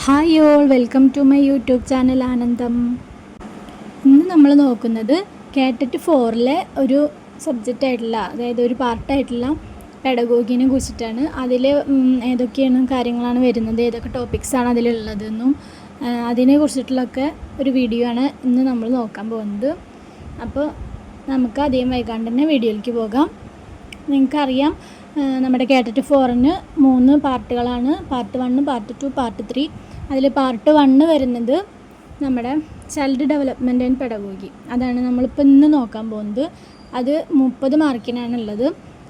Hi all, welcome to my YouTube channel Anandam. ഇന്ന് നമ്മൾ നോക്കുന്നത് കേട്ടറ്റ് 4-ലെ ഒരു സബ്ജക്റ്റായിട്ടുള്ള, അതായത് ഒരു പാർട്ടായിട്ടുള്ള പെഡഗോഗിനെ കുറിച്ചിട്ടാണ്. അതിൽ ഏതൊക്കെയാണ് കാര്യങ്ങളാണ് വരുന്നത്, ഏതൊക്കെ ടോപ്പിക്സാണ് അതിലുള്ളതെന്നും അതിനെ കുറിച്ചിട്ടുള്ളൊക്കെ ഒരു വീഡിയോ ആണ് ഇന്ന് നമ്മൾ നോക്കാൻ പോകുന്നത്. അപ്പോൾ നമുക്ക് അധികം വൈകാണ്ട് തന്നെ വീഡിയോയിലേക്ക് പോകാം. നിങ്ങൾക്കറിയാം, നമ്മുടെ കേട്ടറ്റ് 4-ന് 3 പാർട്ടുകളാണ്. Part 1, part 2, part 3. അതിൽ പാർട്ട് 1 വരുന്നത് നമ്മുടെ ചൈൽഡ് ഡെവലപ്മെൻറ്റ് ആൻഡ് പെഡഗോഗി. അതാണ് നമ്മളിപ്പോൾ ഇന്ന് നോക്കാൻ പോകുന്നത്. അത് 30 മാർക്കിനാണുള്ളത്.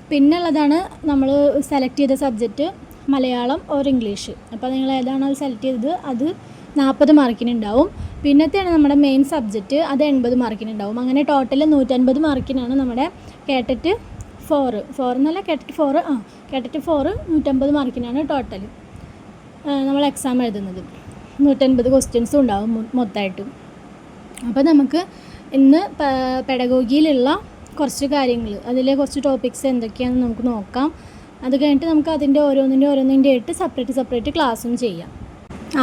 പിന്നെ ഉള്ളതാണ് നമ്മൾ സെലക്ട് ചെയ്ത സബ്ജക്റ്റ് മലയാളം ഓർ ഇംഗ്ലീഷ്. അപ്പോൾ നിങ്ങൾ ഏതാണ് അത് സെലക്ട് ചെയ്തത്, അത് 40 മാർക്കിനുണ്ടാവും. പിന്നത്തെയാണ് നമ്മുടെ മെയിൻ സബ്ജക്റ്റ്, അത് 80 മാർക്കിനുണ്ടാവും. അങ്ങനെ ടോട്ടൽ 150 മാർക്കിനാണ് നമ്മുടെ കേട്ടറ്റ് 4 എന്നല്ല, കേട്ടറ്റ് 4 150 മാർക്കിനാണ് ടോട്ടൽ നമ്മൾ എക്സാം എഴുതുന്നത്. 150 ക്വസ്റ്റ്യൻസും ഉണ്ടാവും മൊത്തമായിട്ട്. അപ്പോൾ നമുക്ക് ഇന്ന് പെഡഗോഗിയിലുള്ള കുറച്ച് കാര്യങ്ങൾ, അതിലെ കുറച്ച് ടോപ്പിക്സ് എന്തൊക്കെയാണെന്ന് നമുക്ക് നോക്കാം. അത് കഴിഞ്ഞിട്ട് നമുക്ക് അതിൻ്റെ ഓരോന്നിൻ്റെ ആയിട്ട് സെപ്പറേറ്റ് ക്ലാസ്സും ചെയ്യാം.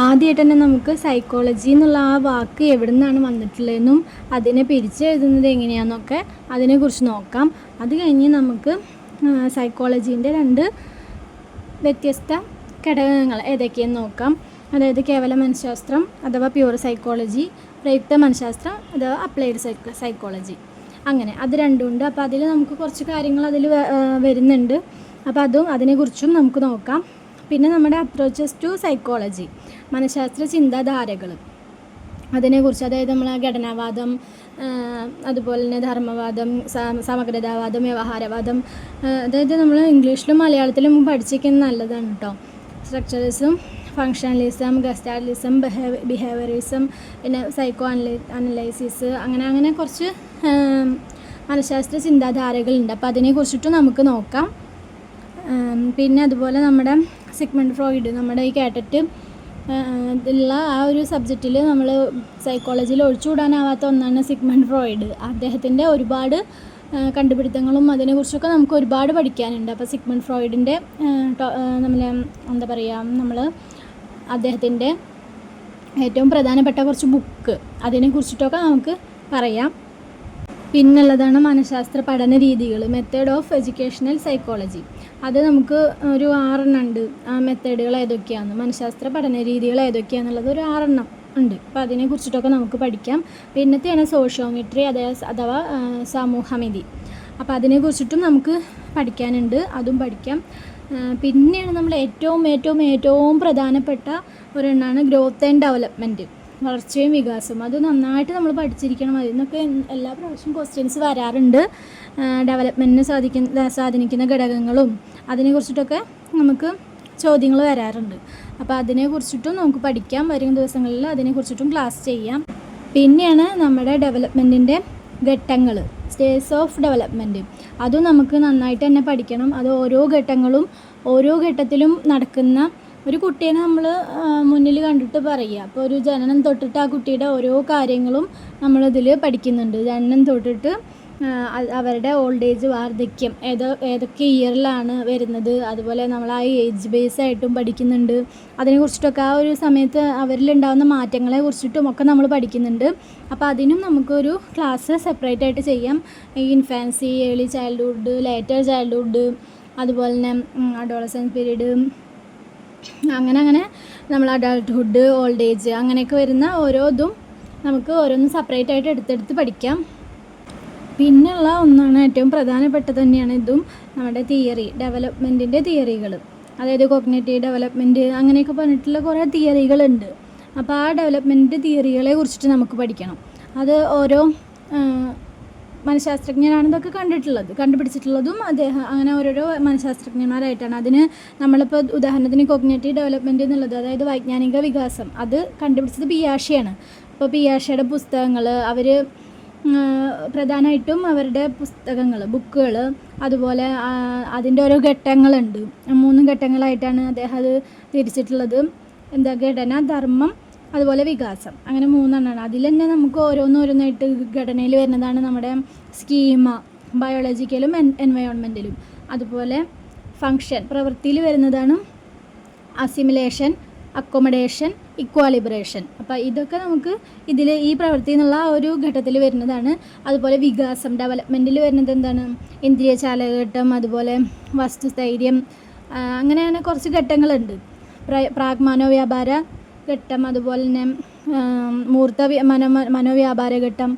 ആദ്യമായിട്ട് തന്നെ നമുക്ക് സൈക്കോളജി എന്നുള്ള ആ വാക്ക് എവിടെ നിന്നാണ് വന്നിട്ടുള്ളതെന്നും അതിനെ പിരിച്ചെഴുതുന്നത് എങ്ങനെയാണെന്നൊക്കെ അതിനെക്കുറിച്ച് നോക്കാം. അത് കഴിഞ്ഞ് നമുക്ക് സൈക്കോളജീൻ്റെ 2 വ്യത്യസ്ത ഘടകങ്ങൾ ഏതൊക്കെയെന്ന് നോക്കാം. അതായത് കേവല മനഃശാസ്ത്രം അഥവാ പ്യൂർ സൈക്കോളജി, പ്രയുക്ത മനഃശാസ്ത്രം അഥവാ അപ്ലൈഡ് സൈക്കോളജി. അങ്ങനെ അത് രണ്ടുമുണ്ട്. അപ്പോൾ അതിൽ നമുക്ക് കുറച്ച് കാര്യങ്ങൾ അതിൽ വരുന്നുണ്ട്. അപ്പോൾ അതിനെക്കുറിച്ചും നമുക്ക് നോക്കാം. പിന്നെ നമ്മുടെ അപ്രോച്ചസ് ടു സൈക്കോളജി, മനഃശാസ്ത്ര ചിന്താധാരകൾ, അതിനെക്കുറിച്ച്, അതായത് നമ്മൾ ഘടനാവാദം, അതുപോലെ തന്നെ ധർമ്മവാദം, സമഗ്രതാവാദം, വ്യവഹാരവാദം, അതായത് നമ്മൾ ഇംഗ്ലീഷിലും മലയാളത്തിലും പഠിച്ചിരിക്കുന്നത് നല്ലതാണ് കേട്ടോ. സ്ട്രക്ചറലിസം, ഫങ്ഷണലിസം, ഗസ്റ്റാലിസം, ബിഹേവിയറിസം, പിന്നെ സൈക്കോ അനലൈസിസ്, അങ്ങനെ കുറച്ച് മനഃശാസ്ത്ര ചിന്താധാരകളുണ്ട്. അപ്പോൾ അതിനെക്കുറിച്ചിട്ടും നമുക്ക് നോക്കാം. പിന്നെ അതുപോലെ നമ്മുടെ സിഗ്മണ്ട് ഫ്രോയിഡ്, നമ്മുടെ ഈ കേട്ടറ്റ് ഉള്ള ആ ഒരു സബ്ജക്റ്റിൽ നമ്മൾ സൈക്കോളജിയിൽ ഒഴിച്ചുകൂടാനാവാത്ത ഒന്നാണ് സിഗ്മണ്ട് ഫ്രോയിഡ്. അദ്ദേഹത്തിൻ്റെ ഒരുപാട് കണ്ടുപിടുത്തങ്ങളും അതിനെക്കുറിച്ചൊക്കെ നമുക്ക് ഒരുപാട് പഠിക്കാനുണ്ട്. അപ്പോൾ സിഗ്മണ്ട് ഫ്രോയിഡിൻ്റെ നമ്മൾ അദ്ദേഹത്തിൻ്റെ ഏറ്റവും പ്രധാനപ്പെട്ട കുറച്ച് ബുക്ക്, അതിനെക്കുറിച്ചിട്ടൊക്കെ നമുക്ക് പറയാം. പിന്നുള്ളതാണ് മനഃശാസ്ത്ര പഠന രീതികൾ, മെത്തേഡ് ഓഫ് എഡ്യൂക്കേഷണൽ സൈക്കോളജി. അത് നമുക്ക് ഒരു 6 ഉണ്ട്. ആ മെത്തേഡുകൾ ഏതൊക്കെയാണ്, മനഃശാസ്ത്ര പഠന രീതികൾ ഏതൊക്കെയാണെന്നുള്ളത് ഒരു 6 ഉണ്ട്. അപ്പോൾ അതിനെക്കുറിച്ചിട്ടൊക്കെ നമുക്ക് പഠിക്കാം. പിന്നത്തെയാണ് സോഷ്യോമെട്രി അഥവാ സമൂഹമിതി. അപ്പോൾ അതിനെക്കുറിച്ചിട്ടും നമുക്ക് പഠിക്കാനുണ്ട്, അതും പഠിക്കാം. പിന്നെയാണ് നമ്മൾ ഏറ്റവും പ്രധാനപ്പെട്ട ഒരെണ്ണമാണ് ഗ്രോത്ത് ആൻഡ് ഡെവലപ്മെൻറ്റ്, വളർച്ചയും വികാസവും. അത് നന്നായിട്ട് നമ്മൾ പഠിച്ചിരിക്കണം. അതിനൊക്കെ എല്ലാ പ്രാവശ്യവും ക്വസ്റ്റ്യൻസ് വരാറുണ്ട്. ഡെവലപ്മെൻറ്റിന് സ്വാധീനിക്കുന്ന ഘടകങ്ങളും അതിനെക്കുറിച്ചിട്ടൊക്കെ നമുക്ക് ചോദ്യങ്ങൾ വരാറുണ്ട്. അപ്പോൾ അതിനെക്കുറിച്ചിട്ടും നമുക്ക് പഠിക്കാം. വരും ദിവസങ്ങളിൽ അതിനെക്കുറിച്ചിട്ടും ക്ലാസ് ചെയ്യാം. പിന്നെയാണ് നമ്മുടെ ഡെവലപ്മെൻറ്റിൻ്റെ ഘട്ടങ്ങൾ, സ്റ്റേജസ് ഓഫ് ഡെവലപ്മെൻറ്റ്. അതും നമുക്ക് നന്നായിട്ട് തന്നെ പഠിക്കണം. അത് ഓരോ ഘട്ടത്തിലും നടക്കുന്ന ഒരു കുട്ടീനെ നമ്മൾ മുന്നിൽ കണ്ടിട്ട് പറയുക. അപ്പോൾ ഒരു ജനനം തൊട്ടിട്ട് ആ കുട്ടിയുടെ ഓരോ കാര്യങ്ങളും നമ്മളിതിൽ പഠിക്കുന്നുണ്ട്. ജനനം തൊട്ടിട്ട് അവരുടെ ഓൾഡ് ഏജ്, വാർദ്ധക്യം, ഏതൊക്കെ ഇയറിലാണ് വരുന്നത്, അതുപോലെ നമ്മൾ ആ ഏജ് ബേസ് ആയിട്ടും പഠിക്കുന്നുണ്ട്. അതിനെക്കുറിച്ചിട്ടൊക്കെ ആ ഒരു സമയത്ത് അവരിലുണ്ടാകുന്ന മാറ്റങ്ങളെ കുറിച്ചിട്ടും ഒക്കെ നമ്മൾ പഠിക്കുന്നുണ്ട്. അപ്പോൾ അതിനും നമുക്കൊരു ക്ലാസ് സെപ്പറേറ്റ് ആയിട്ട് ചെയ്യാം. Infancy, early childhood, later childhood, അതുപോലെ തന്നെ അഡോളസൻസ് പീരീഡ്, അങ്ങനെ നമ്മൾ അഡൾട്ട്ഹുഡ്, ഓൾഡ് ഏജ്, അങ്ങനെയൊക്കെ വരുന്ന ഓരോന്നും നമുക്ക് ഓരോന്നും സെപ്പറേറ്റ് ആയിട്ട് എടുത്തെടുത്ത് പഠിക്കാം. പിന്നെയുള്ള ഒന്നാണ്, ഏറ്റവും പ്രധാനപ്പെട്ട തന്നെയാണ് ഇതും, നമ്മുടെ ഡെവലപ്മെൻറ്റിൻ്റെ തിയറികൾ. അതായത് കോഗ്നിറ്റീവ് ഡെവലപ്മെൻറ്റ്, അങ്ങനെയൊക്കെ പറഞ്ഞിട്ടുള്ള കുറേ തിയറികളുണ്ട്. അപ്പോൾ ആ ഡെവലപ്മെൻറ്റ് തിയറികളെ കുറിച്ചിട്ട് നമുക്ക് പഠിക്കണം. അത് ഓരോ മനഃശാസ്ത്രജ്ഞരാണ് ഇതൊക്കെ കണ്ടുപിടിച്ചിട്ടുള്ളതും അദ്ദേഹം, അങ്ങനെ ഓരോരോ മനഃശാസ്ത്രജ്ഞന്മാരായിട്ടാണ്. അതിന് നമ്മളിപ്പോൾ ഉദാഹരണത്തിന് കോഗ്നിറ്റീവ് ഡെവലപ്മെൻറ്റ് എന്നുള്ളത്, അതായത് വൈജ്ഞാനിക വികാസം, അത് കണ്ടുപിടിച്ചത് പിയാഷെയാണ്. അപ്പോൾ പിയാഷയുടെ പുസ്തകങ്ങൾ, അവർ പ്രധാനമായിട്ടും അവരുടെ ബുക്കുകൾ, അതുപോലെ അതിൻ്റെ ഓരോ ഘട്ടങ്ങളുണ്ട്. 3 ഘട്ടങ്ങളായിട്ടാണ് അദ്ദേഹം അത് തിരിച്ചിട്ടുള്ളത്. ഘടന, ധർമ്മം, അതുപോലെ വികാസം, അങ്ങനെ 3 അതിൽ തന്നെ നമുക്ക് ഓരോന്നായിട്ട് ഘടനയിൽ വരുന്നതാണ് നമ്മുടെ സ്കീമ, ബയോളജിക്കലും എൻവയോൺമെൻറ്റലും. അതുപോലെ ഫങ്ഷൻ, പ്രവൃത്തിയിൽ വരുന്നതാണ് അസിമിലേഷൻ, അക്കോമഡേഷൻ, ഇക്വാലിബ്രേഷൻ. അപ്പോൾ ഇതൊക്കെ നമുക്ക് ഈ പ്രവൃത്തി എന്നുള്ള ഒരു ഘട്ടത്തിൽ വരുന്നതാണ്. അതുപോലെ വികാസം, ഡെവലപ്മെൻറ്റിൽ വരുന്നത് എന്താണ്? ഇന്ദ്രിയ ചാലകഘട്ടം, അതുപോലെ വസ്തുസ്ഥൈര്യം, അങ്ങനെ കുറച്ച് ഘട്ടങ്ങളുണ്ട്. പ്രാഗ്മാനോവ്യാപാര ഘട്ടം, അതുപോലെ തന്നെ മൂർത്ത മനോവ്യാപാര ഘട്ടം,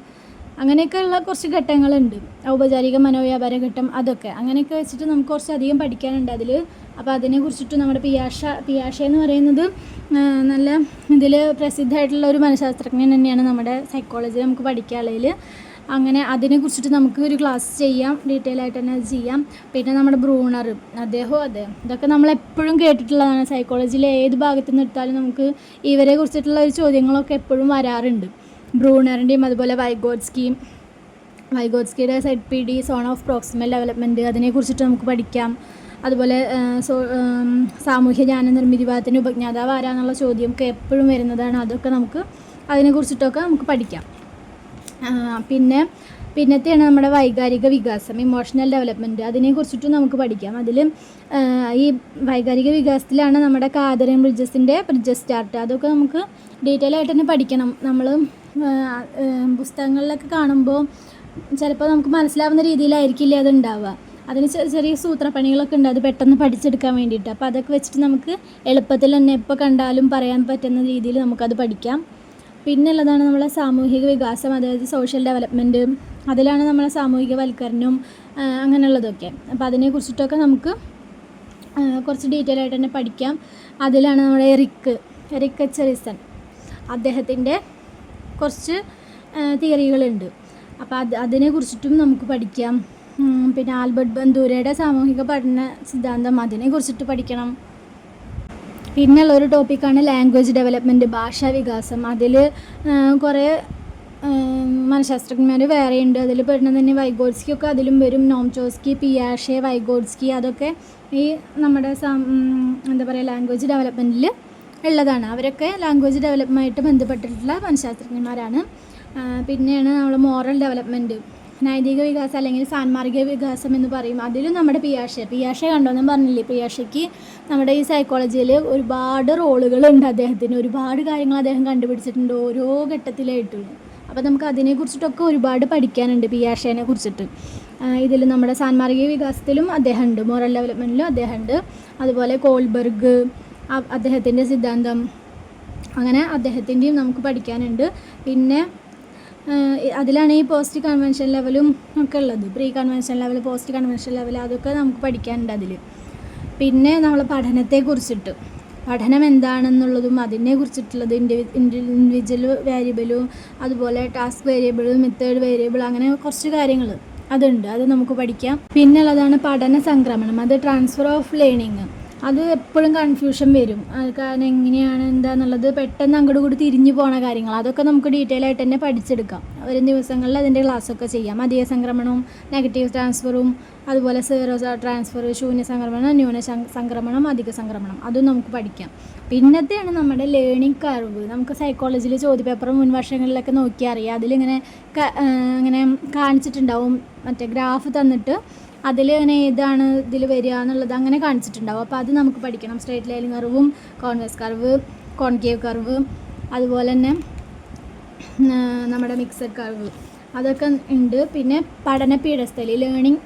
അങ്ങനെയൊക്കെയുള്ള കുറച്ച് ഘട്ടങ്ങളുണ്ട്. ഔപചാരിക മനോവ്യാപാര ഘട്ടം, അതൊക്കെ അങ്ങനെയൊക്കെ വെച്ചിട്ട് നമുക്ക് കുറച്ചധികം പഠിക്കാനുണ്ട് അതിൽ. അപ്പോൾ അതിനെക്കുറിച്ചിട്ട് നമ്മുടെ പിയാഷെ എന്ന് പറയുന്നത് നല്ല ഇതിൽ പ്രസിദ്ധമായിട്ടുള്ള ഒരു മനഃശാസ്ത്രജ്ഞൻ തന്നെയാണ് നമ്മുടെ സൈക്കോളജി നമുക്ക് പഠിക്കാനുള്ളതിൽ. അങ്ങനെ അതിനെക്കുറിച്ചിട്ട് നമുക്ക് ഒരു ക്ലാസ് ചെയ്യാം, ഡീറ്റെയിൽ ആയിട്ട് തന്നെ അത് ചെയ്യാം. പിന്നെ നമ്മുടെ ബ്രൂണർ, ഇതൊക്കെ നമ്മളെപ്പോഴും കേട്ടിട്ടുള്ളതാണ്. സൈക്കോളജിയിലെ ഏത് ഭാഗത്തു നിന്ന് എടുത്താലും നമുക്ക് ഇവരെ കുറിച്ചിട്ടുള്ള ഒരു ചോദ്യങ്ങളൊക്കെ എപ്പോഴും വരാറുണ്ട്. ബ്രൂണറിൻ്റെയും അതുപോലെ വൈഗോട്സ്കിയുടെ ZPD, zone of proximal development, അതിനെക്കുറിച്ചിട്ട് നമുക്ക് പഠിക്കാം. അതുപോലെ സാമൂഹ്യ ജ്ഞാന നിർമ്മിതിവാദത്തിന് ഉപജ്ഞാതാവ് ആരാന്നുള്ള ചോദ്യമൊക്കെ എപ്പോഴും വരുന്നതാണ്. അതൊക്കെ അതിനെക്കുറിച്ചിട്ടൊക്കെ നമുക്ക് പഠിക്കാം. പിന്നത്തെയാണ് നമ്മുടെ വൈകാരിക വികാസം, ഇമോഷണൽ ഡെവലപ്മെൻറ്റ്, അതിനെക്കുറിച്ചിട്ടും നമുക്ക് പഠിക്കാം. അതിൽ ഈ വൈകാരിക വികാസത്തിലാണ് നമ്മുടെ കാതറിൻ ബ്രിഡ്ജസ് ചാർട്ട്, അതൊക്കെ നമുക്ക് ഡീറ്റെയിൽ ആയിട്ട് തന്നെ പഠിക്കണം. നമ്മൾ പുസ്തകങ്ങളിലൊക്കെ കാണുമ്പോൾ ചിലപ്പോൾ നമുക്ക് മനസ്സിലാവുന്ന രീതിയിലായിരിക്കില്ല അത് ഉണ്ടാവുക. അതിന് ചെറിയ സൂത്രപ്പണികളൊക്കെ ഉണ്ട്, അത് പെട്ടെന്ന് പഠിച്ചെടുക്കാൻ വേണ്ടിയിട്ട്. അപ്പോൾ അതൊക്കെ വെച്ചിട്ട് നമുക്ക് എളുപ്പത്തിൽ തന്നെ എപ്പോൾ കണ്ടാലും പറയാൻ പറ്റുന്ന രീതിയിൽ നമുക്കത് പഠിക്കാം. പിന്നെ ഉള്ളതാണ് നമ്മളെ സാമൂഹിക വികാസം, അതായത് സോഷ്യൽ ഡെവലപ്മെൻറ്റ്. അതിലാണ് നമ്മളെ സാമൂഹികവൽക്കരണവും അങ്ങനെയുള്ളതൊക്കെ. അപ്പോൾ അതിനെക്കുറിച്ചിട്ടൊക്കെ നമുക്ക് കുറച്ച് ഡീറ്റെയിൽ ആയിട്ട് തന്നെ പഠിക്കാം. അതിലാണ് നമ്മുടെ എറിക് എച്ചറിസൺ, അദ്ദേഹത്തിൻ്റെ കുറച്ച് തിയറികളുണ്ട്. അപ്പോൾ അതിനെക്കുറിച്ചിട്ടും നമുക്ക് പഠിക്കാം. പിന്നെ ആൽബർട്ട് ബന്ദൂരയുടെ സാമൂഹിക പഠന സിദ്ധാന്തം, അതിനെക്കുറിച്ചിട്ട് പഠിക്കണം. പിന്നെയുള്ളൊരു ടോപ്പിക്കാണ് ലാംഗ്വേജ് ഡെവലപ്മെൻറ്റ്, ഭാഷാ വികാസം. അതിൽ കുറേ മനഃശാസ്ത്രജ്ഞന്മാർ വേറെയുണ്ട്. അതിൽ പെടുന്നത് തന്നെ വൈഗോട്സ്കിയൊക്കെ അതിലും വരും. നോം ചോസ്കി, പിയാഷെ, വൈഗോട്സ്കി, അതൊക്കെ ഈ നമ്മുടെ ലാംഗ്വേജ് ഡെവലപ്മെൻറ്റിൽ ഉള്ളതാണ്. അവരൊക്കെ ലാംഗ്വേജ് ഡെവലപ്മെൻറ്റുമായിട്ട് ബന്ധപ്പെട്ടിട്ടുള്ള മനഃശാസ്ത്രജ്ഞന്മാരാണ്. പിന്നെയാണ് നമ്മൾ മോറൽ ഡെവലപ്മെൻറ്റ്, നൈതിക വികാസം അല്ലെങ്കിൽ സാൻമാർഗിക വികാസം എന്ന് പറയും. അതിലും നമ്മുടെ പിയാഷെ കണ്ടോന്നും പറഞ്ഞില്ലേ, പിയാഷയ്ക്ക് നമ്മുടെ ഈ സൈക്കോളജിയിൽ ഒരുപാട് റോളുകളുണ്ട്. അദ്ദേഹത്തിന് ഒരുപാട് കാര്യങ്ങൾ അദ്ദേഹം കണ്ടുപിടിച്ചിട്ടുണ്ട് ഓരോ ഘട്ടത്തിലായിട്ടുള്ളൂ. അപ്പോൾ നമുക്ക് അതിനെക്കുറിച്ചിട്ടൊക്കെ ഒരുപാട് പഠിക്കാനുണ്ട് പിയാഷെനെ കുറിച്ചിട്ട്. ഇതിൽ നമ്മുടെ സാൻമാർഗിക വികാസത്തിലും അദ്ദേഹമുണ്ട്, മോറൽ ഡെവലപ്മെൻറ്റിലും അദ്ദേഹമുണ്ട്. അതുപോലെ കോൾബർഗ്, അദ്ദേഹത്തിൻ്റെ സിദ്ധാന്തം, അങ്ങനെ അദ്ദേഹത്തിൻ്റെയും നമുക്ക് പഠിക്കാനുണ്ട്. പിന്നെ അതിലാണ് ഈ പോസ്റ്റ് കൺവെൻഷൻ ലെവലും ഒക്കെ ഉള്ളത്. Pre convention level, post convention level, അതൊക്കെ നമുക്ക് പഠിക്കാനുണ്ട് അതിൽ. പിന്നെ നമ്മൾ പഠനത്തെക്കുറിച്ചിട്ട്, പഠനം എന്താണെന്നുള്ളതും അതിനെ കുറിച്ചിട്ടുള്ളത്, ഇൻഡിവിജ്വൽ വേരിയബിളും അതുപോലെ ടാസ്ക് വേരിയബിളും മെത്തേഡ് വേരിയബിൾ, അങ്ങനെ കുറച്ച് കാര്യങ്ങൾ അതുണ്ട്, അത് നമുക്ക് പഠിക്കാം. പിന്നെ ഉള്ളതാണ് പഠന സംക്രമണം, അത് ട്രാൻസ്ഫർ ഓഫ് ലേണിങ്. അത് എപ്പോഴും കൺഫ്യൂഷൻ വരും, കാരണം എങ്ങനെയാണ് എന്താണെന്നുള്ളത് പെട്ടെന്ന് അങ്ങോട്ട് കൂടി തിരിഞ്ഞു പോണ കാര്യങ്ങൾ, അതൊക്കെ നമുക്ക് ഡീറ്റെയിൽ ആയിട്ട് തന്നെ പഠിച്ചെടുക്കാം. വരും ദിവസങ്ങളിൽ അതിൻ്റെ ക്ലാസ്സൊക്കെ ചെയ്യാം. അധിക സംക്രമണവും നെഗറ്റീവ് ട്രാൻസ്ഫറും, അതുപോലെ സീറോ ട്രാൻസ്ഫർ, ശൂന്യ സംക്രമണം, ന്യൂന സംക്രമണം, അധിക സംക്രമണം, അതും നമുക്ക് പഠിക്കാം. പിന്നത്തെയാണ് നമ്മുടെ ലേണിംഗ് കർവ്. നമുക്ക് സൈക്കോളജിയിൽ ചോദ്യപേപ്പർ മുൻ വർഷങ്ങളിലൊക്കെ നോക്കിയാൽ അറിയാം. അതിലിങ്ങനെ ഇങ്ങനെ കാണിച്ചിട്ടുണ്ടാവും, മറ്റേ ഗ്രാഫ് തന്നിട്ട് അതിൽ ഇങ്ങനെ ഏതാണ് ഇതിൽ വരിക എന്നുള്ളത് അങ്ങനെ കാണിച്ചിട്ടുണ്ടാവും. അപ്പോൾ അത് നമുക്ക് പഠിക്കണം. സ്ട്രേറ്റ് ലൈൻ കർവും, കോൺവെക്സ് കർവ്, കോൺകേവ് കർവ്, അതുപോലെ തന്നെ നമ്മുടെ മിക്സഡ് കർവ്, അതൊക്കെ ഉണ്ട്. പിന്നെ പഠന പീഠസ്ഥലി, ലേണിംഗ്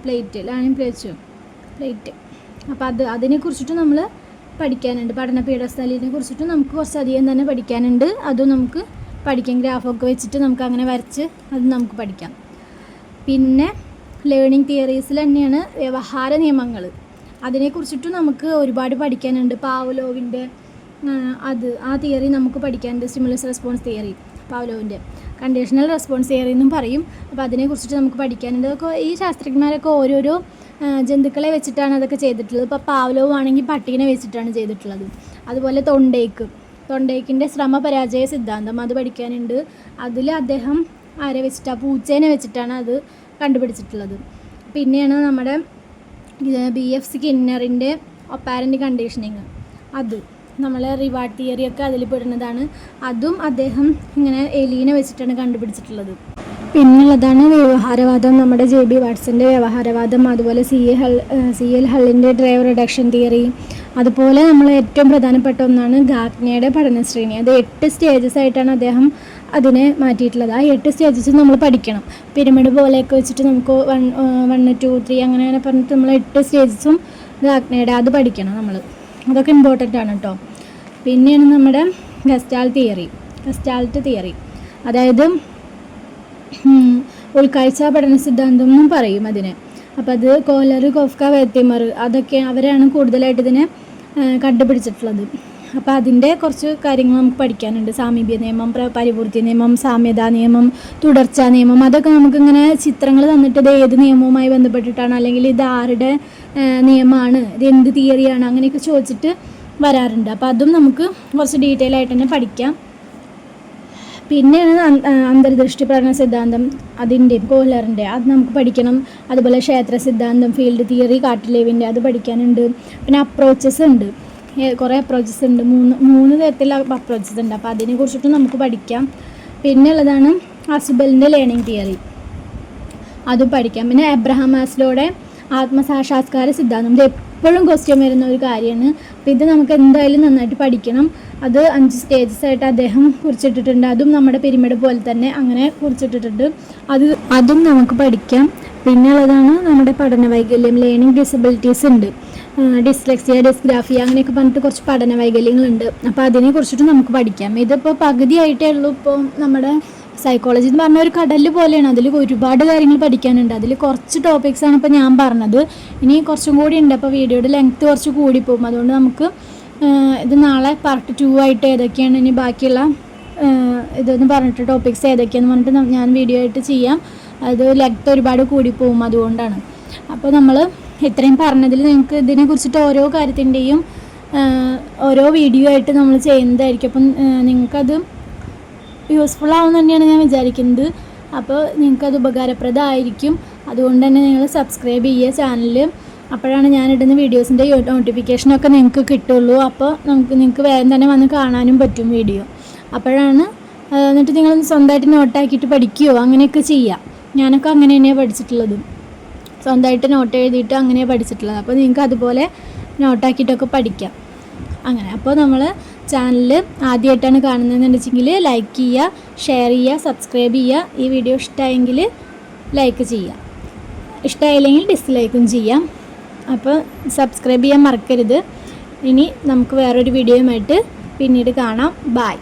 പ്ലേറ്റ്. അപ്പോൾ അതിനെക്കുറിച്ചിട്ട് നമ്മൾ പഠിക്കാനുണ്ട്. പഠന പീഠസ്ഥലിനെ കുറിച്ചിട്ട് നമുക്ക് കുറച്ചധികം തന്നെ പഠിക്കാനുണ്ട്. അതും നമുക്ക് പഠിക്കാം. ഗ്രാഫൊക്കെ വെച്ചിട്ട് നമുക്ക് അങ്ങനെ വരച്ച് അത് നമുക്ക് പഠിക്കാം. പിന്നെ ലേണിംഗ് തിയറീസിൽ തന്നെയാണ് വ്യവഹാര നിയമങ്ങൾ, അതിനെക്കുറിച്ചിട്ടും നമുക്ക് ഒരുപാട് പഠിക്കാനുണ്ട്. പാവ്ലോവിൻ്റെ ആ തിയറി നമുക്ക് പഠിക്കാനുണ്ട്. സ്റ്റിമുലസ് റെസ്പോൺസ് തിയറി, പാവ്ലോവിൻ്റെ കണ്ടീഷണൽ റെസ്പോൺസ് തിയറി എന്നും പറയും. അപ്പോൾ അതിനെക്കുറിച്ചിട്ട് നമുക്ക് പഠിക്കാനുണ്ട്. അതൊക്കെ ഈ ശാസ്ത്രജ്ഞന്മാരൊക്കെ ഓരോരോ ജന്തുക്കളെ വെച്ചിട്ടാണ് അതൊക്കെ ചെയ്തിട്ടുള്ളത്. ഇപ്പോൾ പാവ്ലോവ് ആണെങ്കിൽ പട്ടീനെ വെച്ചിട്ടാണ് ചെയ്തിട്ടുള്ളത്. അതുപോലെ തൊണ്ടേക്കിൻ്റെ ശ്രമപരാജയ സിദ്ധാന്തം, അത് പഠിക്കാനുണ്ട്. അതിൽ അദ്ദേഹം ആരെ വെച്ചിട്ടാണ്, പൂച്ചേനെ വെച്ചിട്ടാണ് അത് കണ്ടുപിടിച്ചിട്ടുള്ളത്. പിന്നെയാണ് നമ്മുടെ BF സ്കിന്നറിൻ്റെ ഒപ്പാരൻ്റ് കണ്ടീഷനിങ്, അത് നമ്മളെ റിവാർഡ് തിയറിയൊക്കെ അതിൽ പെടുന്നതാണ്. അതും അദ്ദേഹം ഇങ്ങനെ എലീനെ വെച്ചിട്ടാണ് കണ്ടുപിടിച്ചിട്ടുള്ളത്. പിന്നുള്ളതാണ് വ്യവഹാരവാദം, നമ്മുടെ JB വാട്സൻ്റെ വ്യവഹാരവാദം, അതുപോലെ CL ഹള്ളിൻ്റെ ഡ്രൈവ് റിഡക്ഷൻ തിയറി. അതുപോലെ നമ്മൾ ഏറ്റവും പ്രധാനപ്പെട്ട ഒന്നാണ് ഗാഗ്നയുടെ പഠനശ്രേണി. അത് 8 സ്റ്റേജസ് ആയിട്ടാണ് അദ്ദേഹം അതിനെ മാറ്റിയിട്ടുള്ളത്. ആ 8 സ്റ്റേജസ് നമ്മൾ പഠിക്കണം. പിരമിഡ് പോലെയൊക്കെ വെച്ചിട്ട് നമുക്ക് 1, 2, 3 അങ്ങനെ പറഞ്ഞിട്ട് നമ്മൾ 8 സ്റ്റേജസും ഗാഗ്നയുടെ അത് പഠിക്കണം നമ്മൾ. അതൊക്കെ ഇമ്പോർട്ടൻ്റ് ആണ് കേട്ടോ. പിന്നെയാണ് നമ്മുടെ ഗസ്റ്റാൾട്ട് തിയറി, അതായത് ഉൾക്കാഴ്ച പഠന സിദ്ധാന്തം എന്നും പറയും അതിനെ. അപ്പോൾ അത് കോഹ്ലർ, കോഫ്ക, വേത്തിമർ അതൊക്കെ അവരാണ് കൂടുതലായിട്ട് ഇതിനെ കണ്ടുപിടിച്ചിട്ടുള്ളത്. അപ്പോൾ അതിൻ്റെ കുറച്ച് കാര്യങ്ങൾ നമുക്ക് പഠിക്കാനുണ്ട്. സാമീപ്യ നിയമം, പരിപൂർത്തി നിയമം, സാമ്യതാ നിയമം, തുടർച്ചാ നിയമം. അതൊക്കെ നമുക്കിങ്ങനെ ചിത്രങ്ങൾ തന്നിട്ട് ഇത് ഏത് നിയമവുമായി ബന്ധപ്പെട്ടിട്ടാണ്, അല്ലെങ്കിൽ ഇത് ആരുടെ നിയമമാണ്, ഇത് എന്ത് തിയറിയാണ്, അങ്ങനെയൊക്കെ ചോദിച്ചിട്ട് വരാറുണ്ട്. അപ്പോൾ അതും നമുക്ക് കുറച്ച് ഡീറ്റെയിൽ ആയിട്ട് തന്നെ പഠിക്കാം. പിന്നെയാണ് അന്തർദൃഷ്ടി പഠന സിദ്ധാന്തം, അതിൻ്റെയും കോഹ്ലറിൻ്റെ അത് നമുക്ക് പഠിക്കണം. അതുപോലെ ക്ഷേത്ര സിദ്ധാന്തം, ഫീൽഡ് തിയറി, കാർട്ടിലേവിൻ്റെ അത് പഠിക്കാനുണ്ട്. പിന്നെ അപ്രോച്ചസ് ഉണ്ട്, കുറേ അപ്രോച്ചസ് ഉണ്ട്, മൂന്ന് തരത്തിലുള്ള അപ്രോച്ചസ് ഉണ്ട്. അപ്പോൾ അതിനെ കുറിച്ചിട്ട് നമുക്ക് പഠിക്കാം. പിന്നെ ഉള്ളതാണ് അസുബലിൻ്റെ ലേണിംഗ് തിയറി, അതും പഠിക്കാം. പിന്നെ എബ്രഹാം മാസ്ലോയുടെ ആത്മസാക്ഷാത്കാര സിദ്ധാന്തം, ഇത് എപ്പോഴും ക്വസ്റ്റ്യൻ വരുന്ന ഒരു കാര്യമാണ്. അപ്പോൾ ഇത് നമുക്ക് എന്തായാലും നന്നായിട്ട് പഠിക്കണം. അത് 5 സ്റ്റേജസ് ആയിട്ട് അദ്ദേഹം കുറിച്ചിട്ടിട്ടുണ്ട്. അതും നമ്മുടെ പിരമിഡ് പോലെ തന്നെ അങ്ങനെ കുറിച്ചിട്ടിട്ടുണ്ട്. അതും നമുക്ക് പഠിക്കാം. പിന്നെ ഉള്ളതാണ് നമ്മുടെ പഠന വൈകല്യം, ലേണിംഗ് ഡിസബിലിറ്റീസ് ഉണ്ട്, ഡിസ്ലെക്സിയ, ഡിസ്ഗ്രാഫിയ അങ്ങനെയൊക്കെ പറഞ്ഞിട്ട് കുറച്ച് പഠന വൈകല്യങ്ങളുണ്ട്. അപ്പോൾ അതിനെ കുറിച്ചിട്ട് നമുക്ക് പഠിക്കാം. ഇതിപ്പോൾ പകുതിയായിട്ടേ ഉള്ളൂ. ഇപ്പോൾ നമ്മുടെ സൈക്കോളജി എന്ന് പറഞ്ഞ ഒരു കടല് പോലെയാണ്, അതിൽ ഒരുപാട് കാര്യങ്ങൾ പഠിക്കാനുണ്ട്. അതിൽ കുറച്ച് ടോപ്പിക്സാണ് ഇപ്പോൾ ഞാൻ പറഞ്ഞത്. ഇനി കുറച്ചും കൂടി ഉണ്ട്. അപ്പോൾ വീഡിയോയുടെ ലെങ്ത്ത് കുറച്ച് കൂടിപ്പോകും. അതുകൊണ്ട് നമുക്ക് ഇത് നാളെ പാർട്ട് 2 ആയിട്ട് ഏതൊക്കെയാണ് ഇനി ബാക്കിയുള്ള ഇതെന്ന് പറഞ്ഞിട്ട് ടോപ്പിക്സ് ഏതൊക്കെയാണെന്ന് പറഞ്ഞിട്ട് ഞാൻ വീഡിയോ ആയിട്ട് ചെയ്യാം. അത് ലെങ്ത്ത് ഒരുപാട് കൂടിപ്പോകും, അതുകൊണ്ടാണ്. അപ്പോൾ നമ്മൾ ഇത്രയും പറഞ്ഞതിൽ നിങ്ങൾക്ക് ഇതിനെക്കുറിച്ചിട്ട് ഓരോ കാര്യത്തിൻ്റെയും ഓരോ വീഡിയോ ആയിട്ട് നമ്മൾ ചെയ്യുന്നതായിരിക്കും. അപ്പം നിങ്ങൾക്കത് യൂസ്ഫുൾ ആവുമെന്ന് തന്നെയാണ് ഞാൻ വിചാരിക്കുന്നത്. അപ്പോൾ നിങ്ങൾക്കത് ഉപകാരപ്രദമായിരിക്കും. അതുകൊണ്ട് തന്നെ നിങ്ങൾ സബ്സ്ക്രൈബ് ചെയ്യുക ചാനൽ. അപ്പോഴാണ് ഞാനിടുന്ന വീഡിയോസിൻ്റെ നോട്ടിഫിക്കേഷനൊക്കെ നിങ്ങൾക്ക് കിട്ടുള്ളൂ. അപ്പോൾ നിങ്ങൾക്ക് വേഗം തന്നെ വന്ന് കാണാനും പറ്റും വീഡിയോ. അപ്പോഴാണ് എന്നിട്ട് നിങ്ങൾ സ്വന്തമായിട്ട് നോട്ടാക്കിയിട്ട് പഠിക്കുകയോ അങ്ങനെയൊക്കെ ചെയ്യാം. ഞാനൊക്കെ അങ്ങനെ തന്നെയാണ് പഠിച്ചിട്ടുള്ളത്, സ്വന്തമായിട്ട് നോട്ട് എഴുതിയിട്ട് അങ്ങനെയാണ് പഠിച്ചിട്ടുള്ളത്. അപ്പോൾ നിങ്ങൾക്ക് അതുപോലെ നോട്ടാക്കിയിട്ടൊക്കെ പഠിക്കാം അങ്ങനെ. അപ്പോൾ നമ്മൾ ചാനൽ ആദ്യമായിട്ടാണ് കാണുന്നതെന്ന് വെച്ചെങ്കിൽ ലൈക്ക് ചെയ്യുക, ഷെയർ ചെയ്യുക, സബ്സ്ക്രൈബ് ചെയ്യുക. ഈ വീഡിയോ ഇഷ്ടമായെങ്കിൽ ലൈക്ക് ചെയ്യുക, ഇഷ്ടമായില്ലെങ്കിൽ ഡിസ്ലൈക്കും ചെയ്യാം. അപ്പോൾ സബ്സ്ക്രൈബ് ചെയ്യാൻ മറക്കരുത്. ഇനി നമുക്ക് വേറൊരു വീഡിയോയുമായിട്ട് പിന്നീട് കാണാം. ബൈ.